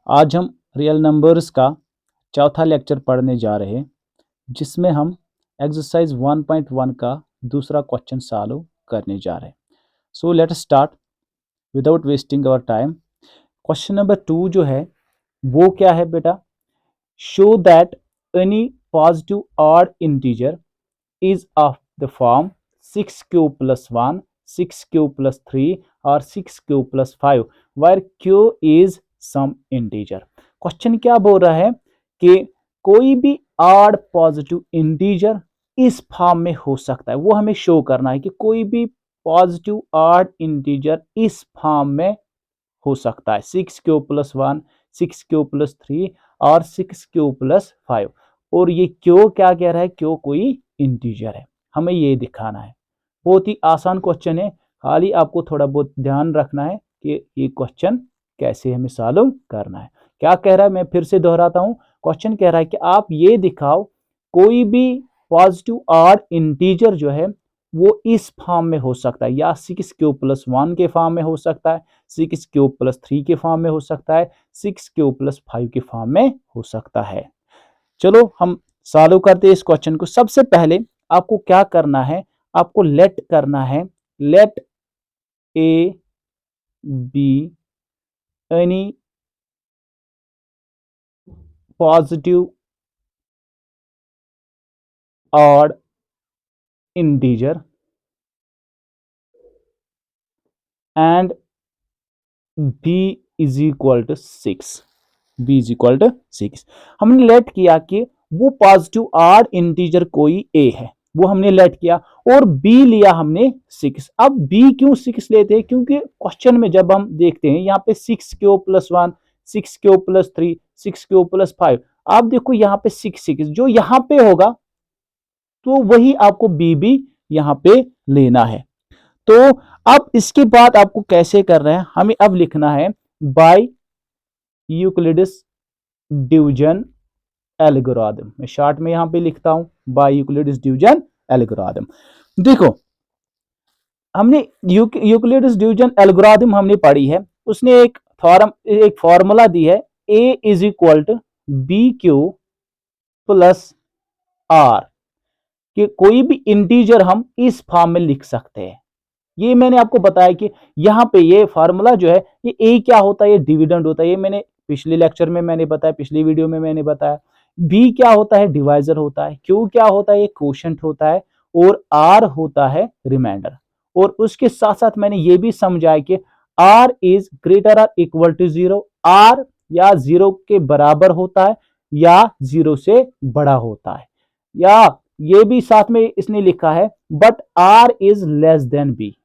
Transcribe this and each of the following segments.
आज हम real numbers का चौथा लेक्चर पढ़ने जा रहे हैं, जिसमें हम एक्सरसाइज 1.1 का दूसरा क्वेश्चन सॉल्व करने जा रहे हैं। So let us start without wasting our time. Question number 2 जो है वो क्या है बेटा? Show that any positive odd integer is of the form 6q plus 1, 6q plus 3 और 6q plus 5 where q is some integer। Question क्या बोल रहा है कि कोई भी ऑड पॉजिटिव इंटीजर इस फॉर्म में हो सकता है। वो हमें शो करना है कि कोई भी पॉजिटिव ऑड इंटीजर इस फॉर्म में हो सकता है। 6q plus 1, 6q plus 3 और 6q plus 5। और ये क्यों क्या कह रहा है? क्यों कोई इंटीजर है, हमें ये दिखाना है। बहुत ही आसान क्वेश्चन है, खाली आपको थोड़ा बहुत ध्यान रखना है कि ये क्वेश्चन कैसे हमें सॉल्व करना है। क्या कह रहा है, मैं फिर से दोहराता हूं। क्वेश्चन कह रहा है कि आप ये दिखाओ कोई भी पॉजिटिव ऑड इंटीजर जो है वो इस फॉर्म में हो सकता है, या 6q plus 1 के फॉर्म में हो सकता है, 6q plus 3 के फॉर्म में हो सकता है, 6q plus 5 के फॉर्म में हो सकता है। चलो हम सॉल्व करते हैं इस क्वेश्चन को। सबसे पहले आपको क्या करना है, आपको लेट करना है, let a be any positive odd integer and b is equal to 6। b is equal to 6 हमने लेट किया कि वो पॉजिटिव ऑड इंटीजर कोई a है, वो हमने लेट किया, और b लिया हमने 6। अब b क्यों 6 लेते हैं? क्योंकि क्वेश्चन में जब हम देखते हैं यहाँ पे 6q plus 1, 6q plus 3, 6q plus 5, आप देखो यहाँ पे 6 जो यहाँ पे होगा तो वही आपको b भी यहाँ पे लेना है। तो अब इसके बाद आपको कैसे करना है, हमें अब लिखना है बाय यूक्लिड्स डिवीजन एल्गोरिथम। मैं शॉर्ट में यहां पे लिखता हूं बाय यूक्लिड्स डिवीजन एल्गोरिथम। देखो हमने यूक्लिड्स डिवीजन एल्गोरिथम हमने पढ़ी है, उसने एक फॉर्मूला दी है, a is equal to b q plus r, कि कोई भी इंटीजर हम इस फॉर्म में लिख सकते हैं। ये मैंने आपको बताया कि यहाँ पे ये फार्मूला जो है, ये ए क्या होता है, ये डिविडेंड होता है। ये मैंने पिछले लेक्चर में मैंने बताया, पिछली वीडियो में मैंने बताया। बी क्या होता है? डिवाइजर होता है। क्यू क्या होता है? ये कोशेंट होता है। और आर होता है रिमाइंडर। और उसके साथ साथ मैंने ये भी समझाया कि आर इज ग्रेटर और इक्वल टू 0। आर या 0 के बराबर होता है या 0 से बड़ा होता है, या ये भी साथ में इसने लिखा है but r is less than b.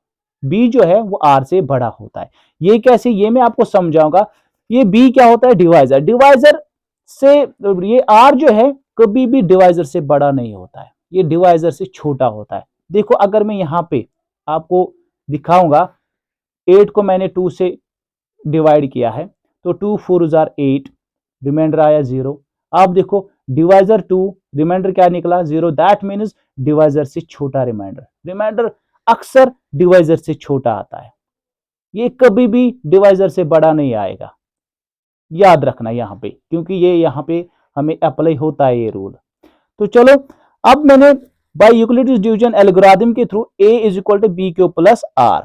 B जो है वो आर से बड़ा होता है। ये कैसे, ये मैं आपको समझाऊंगा। ये बी क्या होता है? डिवाइजर। डिवाइजर से ये आर जो है कभी भी डिवाइजर से बड़ा नहीं होता है, ये डिवाइजर से छोटा होता है। देखो अगर मैं यहाँ पे आपको दिखाऊंगा, 8 को मैंने 2 से डिवाइड किया है तो 2 4 जार 8, रिमाइंडर आया 0। आप देखो डिवाइजर 2, रिमाइंडर क्या निकला? 0। दैट मीन्स डिवाइजर से छोटा रिमाइंडर। रिमाइंडर अक्सर डिवाइजर से छोटा आता है, ये कभी भी डिवाइजर से बड़ा नहीं आएगा। याद रखना यहाँ पे, क्योंकि ये यहाँ पे हमें अप्लाई होता है ये रूल। तो चलो अब मैंने बाय यूक्लिड्स डिवीजन एल्गोरिथम के through a is equal to b q plus r.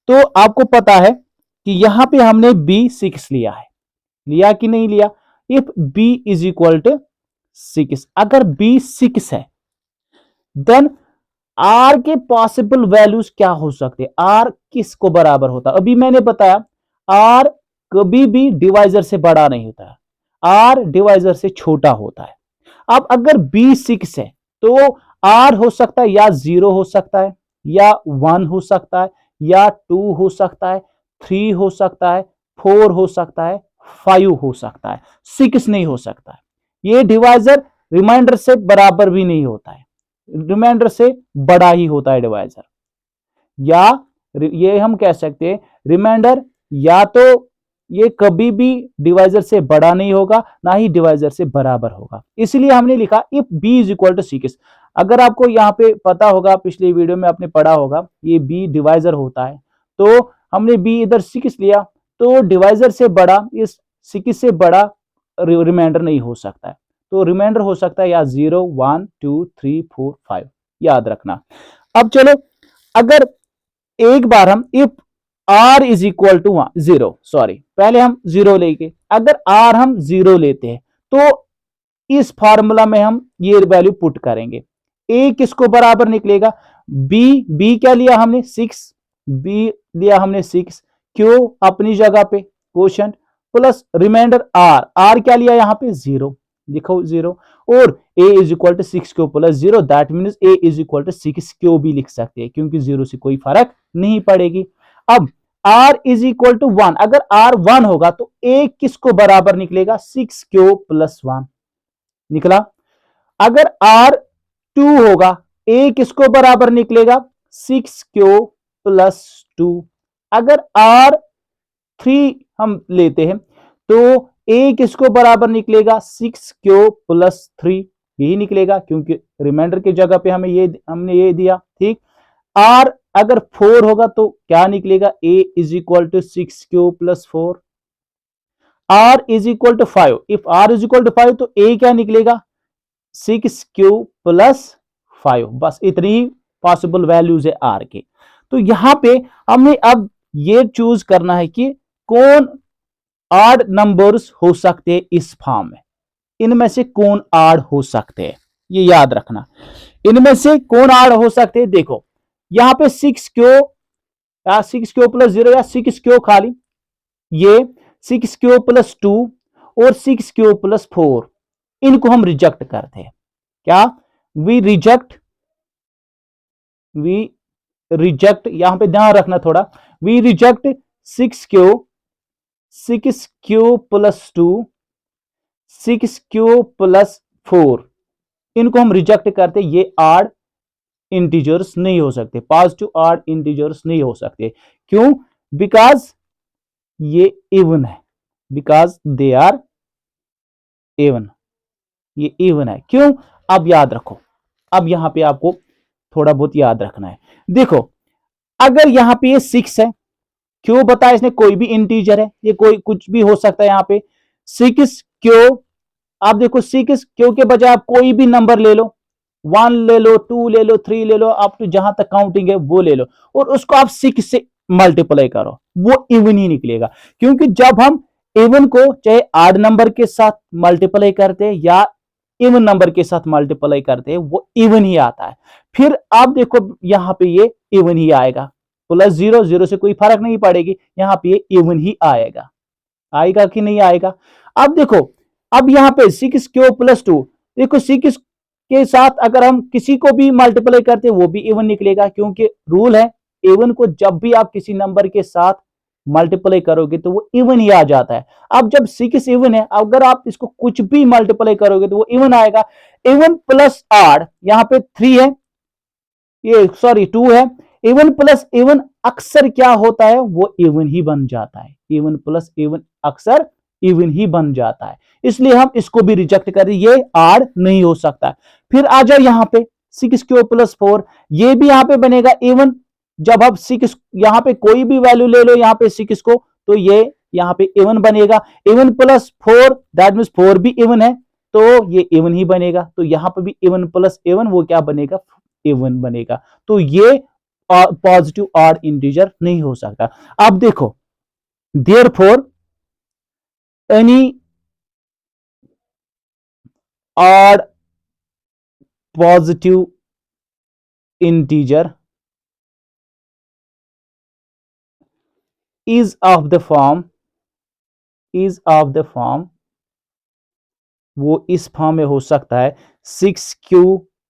तो आपको पता है कि यहाँ पे हमने b 6 लिया है, लिया कि नहीं लिया? If b is equal to 6, अगर b 6 है देन आर के पॉसिबल वैल्यूज क्या हो सकते हैं? आर किसको बराबर होता है? अभी मैंने बताया आर कभी भी डिवाइजर से बड़ा नहीं होता है, आर डिवाइजर से छोटा होता है। अब अगर बी 6 है तो आर हो सकता है या 0 हो सकता है, या 1 हो सकता है, या 2 हो सकता है, 3 हो सकता है, 4 हो सकता है, 5 हो सकता है, 6 नहीं हो सकता है। ये डिवाइजर रिमाइंडर से बराबर भी नहीं होता है, रिमाइंडर से बड़ा ही होता है डिवाइजर। या ये हम कह सकते हैं रिमाइंडर या तो ये कभी भी डिवाइजर से बड़ा नहीं होगा, ना ही डिवाइजर से बराबर होगा। इसलिए हमने लिखा if b is equal to 6। अगर आपको यहाँ पे पता होगा, पिछली वीडियो में आपने पढ़ा होगा, ये b डिवाइजर होता है, तो हमने b इधर 6 लिया तो डिवाइजर से बड़ा इस 6 से बड़ा रिमाइंडर नहीं हो सकता है। तो रिमाइंडर हो सकता है या 0, 1, 2, 3, 4, 5, याद रखना। अब चलो, अगर एक बार हम if r is equal to 0, sorry पहले हम 0 लेंगे। अगर r हम 0 लेते हैं तो इस फार्मूला में हम ये वैल्यू पुट करेंगे। a किसको बराबर निकलेगा? b क्या लिया हमने? 6, b लिया हमने 6, क्यों अपनी जगह पे क्वोशंट, प्लस रिमाइंडर r क्या लिया यहाँ पे? 0, लिखो 0, और a is equal to 6 q plus 0, that means a is equal to 6 q भी लिख सकते हैं क्योंकि 0 से कोई फर्क नहीं पड़ेगी। अब r इज इक्वल टू 1, अगर r 1 होगा तो a किसको बराबर निकलेगा? 6 क्यू प्लस 1 निकला। अगर r 2 होगा, a किसको बराबर निकलेगा? 6 क्यू प्लस 2। अगर r 3 हम लेते हैं तो a किसको बराबर निकलेगा? 6 क्यू प्लस 3 यही निकलेगा क्योंकि रिमाइंडर की जगह पे हमने ये दिया। ठीक, r अगर 4 होगा तो क्या निकलेगा? a is equal to 6 q plus 4। r is equal to 5, if r is equal to 5 तो a क्या निकलेगा? 6 क्यू प्लस 5। बस इतनी ही पॉसिबल वैल्यूज है r के। तो यहां पे हमने अब ये चूज करना है कि कौन ऑड नंबर्स हो सकते हैं इस फॉर्म में, इनमें से कौन ऑड हो सकते हैं, ये याद रखना। इनमें से कौन ऑड हो सकते हैं? देखो यहां पे 6 क्यू या 6 क्यू प्लस 0 या 6 क्यू खाली, ये 6 क्यू प्लस 2 और 6 क्यू प्लस 4, इनको हम रिजेक्ट करते हैं। क्या? वी रिजेक्ट, यहां पे ध्यान रखना थोड़ा, we reject 6 q plus 2, 6 q plus 4, इनको हम रिजेक्ट करते। ये आड इंटीजर्स नहीं हो सकते, पॉजिटिव आड इंटीजर्स नहीं हो सकते। क्यों? बिकॉज ये इवन है, बिकॉज दे आर इवन, ये इवन है। क्यों? अब याद रखो, अब यहां पे आपको थोड़ा बहुत याद रखना है। देखो अगर यहां पे ये 6 है, क्यों बताया इसने? कोई भी इंटीजर है, ये कोई कुछ भी हो सकता है। यहां पे 6 क्यों, आप देखो 6 क्यों के बजाय आप कोई भी नंबर ले लो, 1 ले लो, 2 ले लो, 3 ले लो, आप तो जहां तक काउंटिंग है वो ले लो, और उसको आप 6 से मल्टीप्लाई करो, वो इवन ही निकलेगा। क्योंकि जब हम इवन को चाहे आड नंबर के साथ मल्टीप्लाई करते हैं या इवन नंबर के साथ मल्टीप्लाई करते हैं, वो इवन ही आता है। फिर आप देखो यहां पे ये इवन ही आएगा, प्लस 0, 0 से कोई फर्क नहीं पड़ेगी, यहां पे ये इवन ही आएगा। आएगा कि नहीं आएगा? अब देखो, अब यहां पे 6 क्यू प्लस 2, देखो 6 के साथ अगर हम किसी को भी मल्टीप्लाई करते हैं वो भी इवन निकलेगा, क्योंकि रूल है इवन को जब भी आप किसी नंबर के साथ मल्टीप्लाई करोगे तो वो इवन ही आ जाता है। अब जब 6 इवन है, अगर आप इसको कुछ भी मल्टीप्लाई करोगे तो वो इवन आएगा। इवन प्लस आड, यहां पे 3 है, ये सॉरी 2 है, इवन प्लस इवन अक्सर क्या होता है? वो इवन ही बन जाता है। इवन प्लस इवन अक्सर इवन ही बन जाता है, इसलिए हम इसको भी रिजेक्ट करें, ये आड नहीं हो सकता। फिर आ जाओ यहां पे 6 क्यू प्लस 4, ये भी यहां पे बनेगा इवन। जब आप 6 यहां पे कोई भी वैल्यू ले लो यहां पे 6 को, तो ये यहां पे इवन बनेगा। इवन प्लस 4, दैट मीन्स 4 भी इवन है, तो ये इवन ही बनेगा। तो यहां पे भी इवन प्लस इवन वो क्या बनेगा? इवन बनेगा। तो ये पॉजिटिव ऑड इंटीजर नहीं हो सकता। अब देखो, therefore any odd positive integer is of the form, वो इस फॉर्म में हो सकता है 6q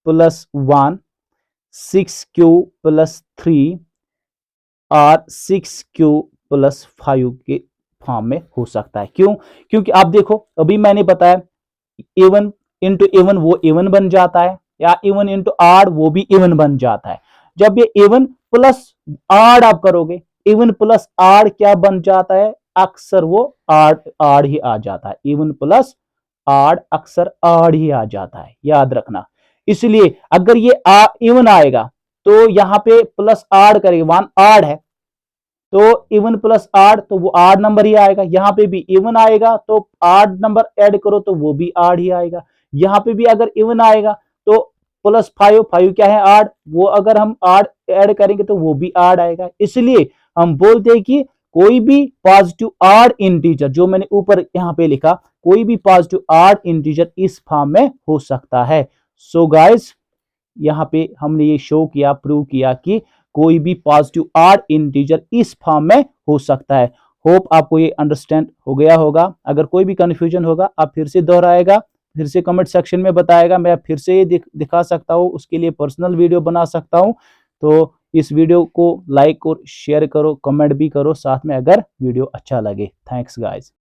प्लस 1, 6q प्लस 3 और 6q प्लस 5 के फॉर्म में हो सकता है। क्यों? क्योंकि आप देखो अभी मैंने बताया इवन इंटू इवन वो इवन बन जाता है, या इवन इंटू आड वो भी इवन बन जाता है। जब ये इवन प्लस आड आप करोगे, इवन प्लस आड क्या बन जाता है? अक्सर वो आड आड ही आ जाता है। इवन प्लस आड अक्सर आड ही आ जाता है, याद रखना। इसलिए अगर ये इवन आएगा तो यहां पे प्लस आड करेंगे, 1 आड है, तो इवन प्लस आड तो वो आड नंबर ही आएगा। यहाँ पे भी इवन आएगा तो आड नंबर ऐड करो तो वो भी आड ही आएगा। यहाँ पे भी अगर इवन आएगा तो प्लस 5, 5 क्या है आड, वो अगर हम आड ऐड करेंगे तो वो भी आड आएगा। इसलिए हम बोलते हैं कि कोई भी पॉजिटिव आड इंटीजर, जो मैंने ऊपर यहाँ पे लिखा, कोई भी पॉजिटिव आड इंटीजर इस फॉर्म में हो सकता है। सो गाइस, यहाँ पे हमने ये शो किया, प्रूव किया कि कोई भी पॉजिटिव आड इंटीजर इस फॉर्म में हो सकता है। होप आपको ये अंडरस्टैंड हो गया होगा। अगर कोई भी कंफ्यूजन होगा आप फिर से दोहराएगा, फिर से कमेंट सेक्शन में बताएगा, मैं फिर से ये दिखा सकता हूँ, उसके लिए पर्सनल वीडियो बना सकता हूँ। तो इस वीडियो को लाइक और शेयर करो, कमेंट भी करो साथ में अगर वीडियो अच्छा लगे। Thanks guys.